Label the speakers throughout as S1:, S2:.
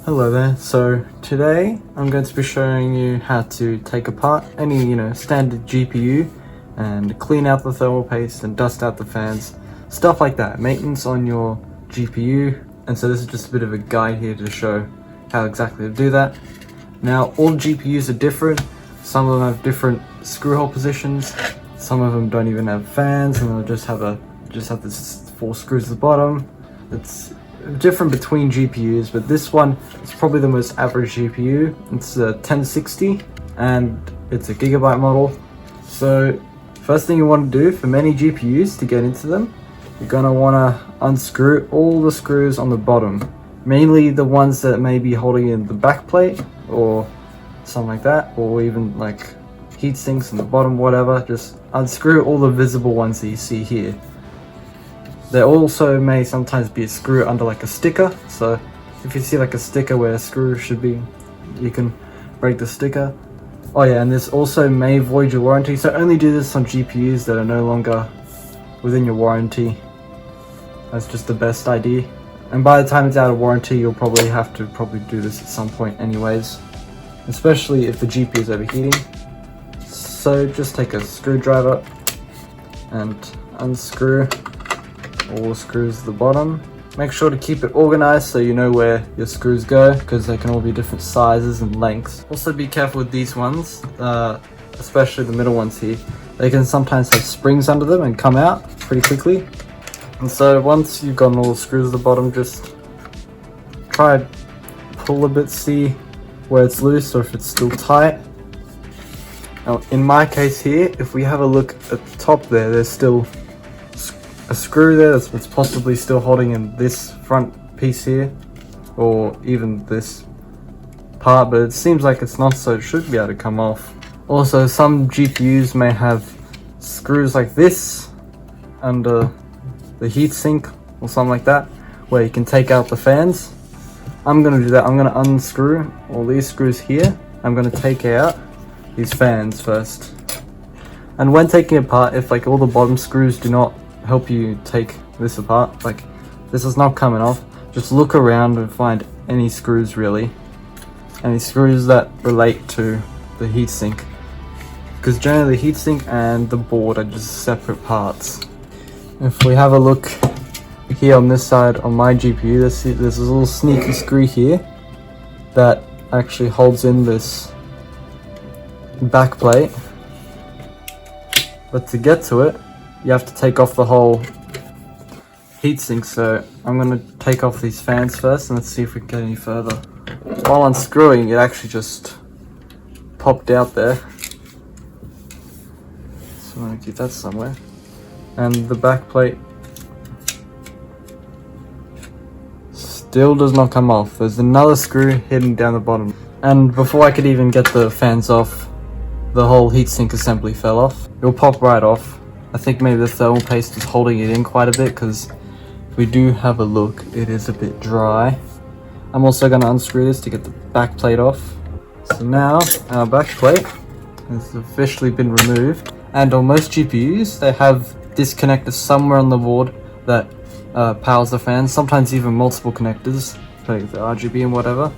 S1: Hello there. So today I'm going to be showing you how to take apart any, standard GPU and clean out the thermal paste and dust out the fans, stuff like that, maintenance on your GPU. And so this is just a bit of a guide here to show how exactly to do that. Now all GPUs are different. Some of them have different screw hole positions. Some of them don't even have fans, and they'll just have this 4 screws at the bottom. It's different between GPUs, but this one is probably the most average GPU. It's a 1060 and it's a gigabyte model. So first thing you want to do for many GPUs to get into them, you're going to want to unscrew all the screws on the bottom, mainly the ones that may be holding in the back plate or something like that, or even like heat sinks in the bottom, whatever. Just unscrew all the visible ones that you see here. There also may sometimes be a screw under like a sticker, so if you see like a sticker where a screw should be, you can break the sticker. Oh yeah, and this also may void your warranty, so only do this on GPUs that are no longer within your warranty. That's just the best idea. And by the time it's out of warranty, you'll probably have to do this at some point anyways, especially if the GPU is overheating. So just take a screwdriver and unscrew all the screws at the bottom. Make sure to keep it organized so you know where your screws go, because they can all be different sizes and lengths. Also be careful with these ones, especially the middle ones here. They can sometimes have springs under them and come out pretty quickly. And so once you've gotten all the screws at the bottom, just try and pull a bit, see where it's loose or if it's still tight. Now in my case here, if we have a look at the top there, there's still a screw there that's possibly still holding in this front piece here, or even this part, but it seems like it's not, so it should be able to come off. Also, some GPUs may have screws like this under the heatsink or something like that, where you can take out the fans. I'm going to do that. I'm going to unscrew all these screws here. I'm going to take out these fans first. And when taking it apart, if like all the bottom screws do not help you take this apart, like this is not coming off, just look around and find any screws, really, any screws that relate to the heatsink, because generally the heatsink and the board are just separate parts. If we have a look here on this side on my GPU, there's this little sneaky screw here that actually holds in this back plate, but to get to it you have to take off the whole heatsink. So I'm going to take off these fans first, and let's see if we can get any further. While unscrewing, it actually just popped out there, so I'm going to keep that somewhere. And the back plate still does not come off. There's another screw hidden down the bottom, and before I could even get the fans off, the whole heatsink assembly fell off. It'll pop right off. I think maybe the thermal paste is holding it in quite a bit, because if we do have a look, it is a bit dry. I'm also going to unscrew this to get the back plate off. So now our back plate has officially been removed, and on most GPUs they have disconnectors somewhere on the board that powers the fans, sometimes even multiple connectors, like the RGB and whatever.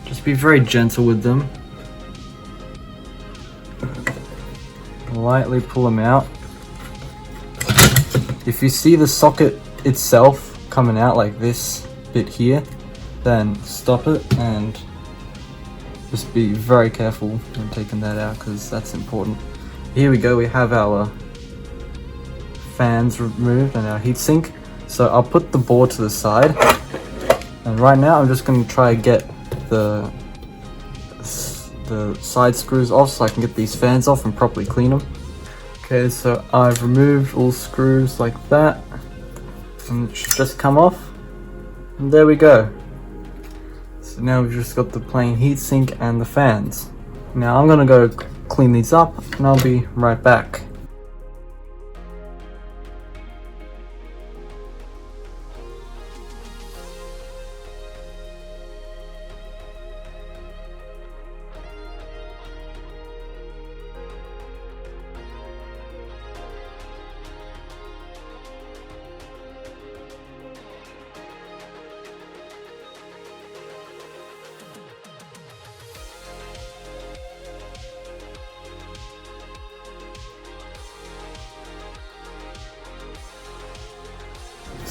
S1: Just be very gentle with them. Lightly pull them out. If you see the socket itself coming out like this bit here, then stop it and just be very careful when taking that out, because that's important. Here we go, we have our fans removed and our heatsink. So I'll put the board to the side, and right now I'm just going to try to get the side screws off so I can get these fans off and properly clean them. Okay, so I've removed all screws like that, and it should just come off, and there we go. So now we've just got the plain heatsink and the fans. Now I'm gonna go clean these up, and I'll be right back.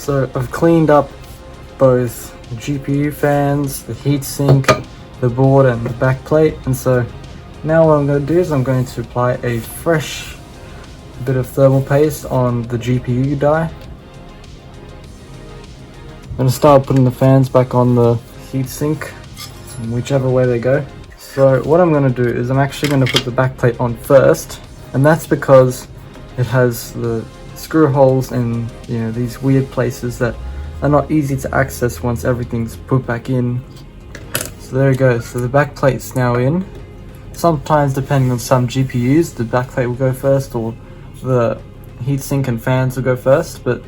S1: So I've cleaned up both the GPU fans, the heatsink, the board and the back plate, and so now what I'm going to do is I'm going to apply a fresh bit of thermal paste on the GPU die. I'm going to start putting the fans back on the heatsink, whichever way they go. So what I'm going to do is I'm actually going to put the back plate on first, and that's because it has the screw holes in, you know, these weird places that are not easy to access once everything's put back in. So there it goes. So the back plate's now in. Sometimes, depending on some GPUs, the back plate will go first, or the heatsink and fans will go first. But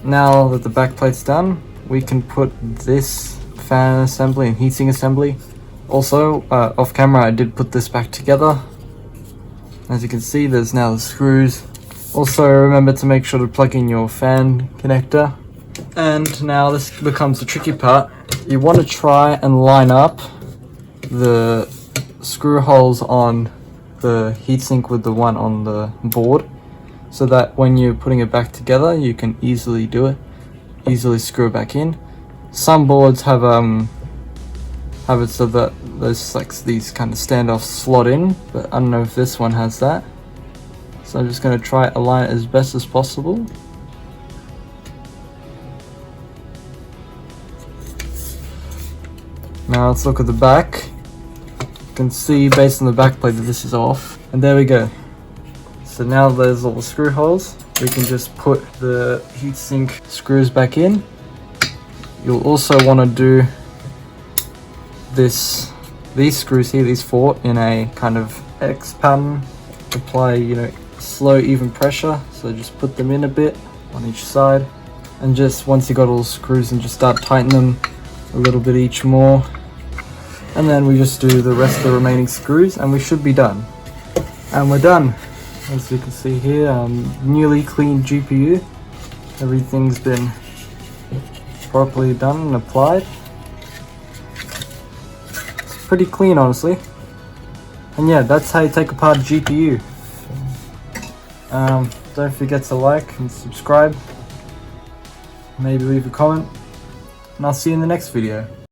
S1: now that the back plate's done, we can put this fan assembly and heatsink assembly. Also, off camera, I did put this back together. As you can see, there's now the screws. Also, remember to make sure to plug in your fan connector. And now this becomes the tricky part. You want to try and line up the screw holes on the heatsink with the one on the board, so that when you're putting it back together, you can easily do it, easily screw it back in. Some boards have it so that there's like these kind of standoffs slot in, but I don't know if this one has that. So I'm just going to try to align it as best as possible. Now let's look at the back. You can see based on the back plate that this is off, and there we go. So now there's all the screw holes. We can just put the heatsink screws back in. You'll also want to do these screws here, these four, in a kind of X pattern. Apply, you know, slow even pressure. So just put them in a bit on each side, and just once you got all the screws, and just start tightening them a little bit each more. And then we just do the rest of the remaining screws, and we should be done. And we're done. As you can see here, newly cleaned GPU. Everything's been properly done and applied. It's pretty clean, honestly. And yeah, that's how you take apart a GPU. Don't forget to like and subscribe. Maybe leave a comment. And I'll see you in the next video.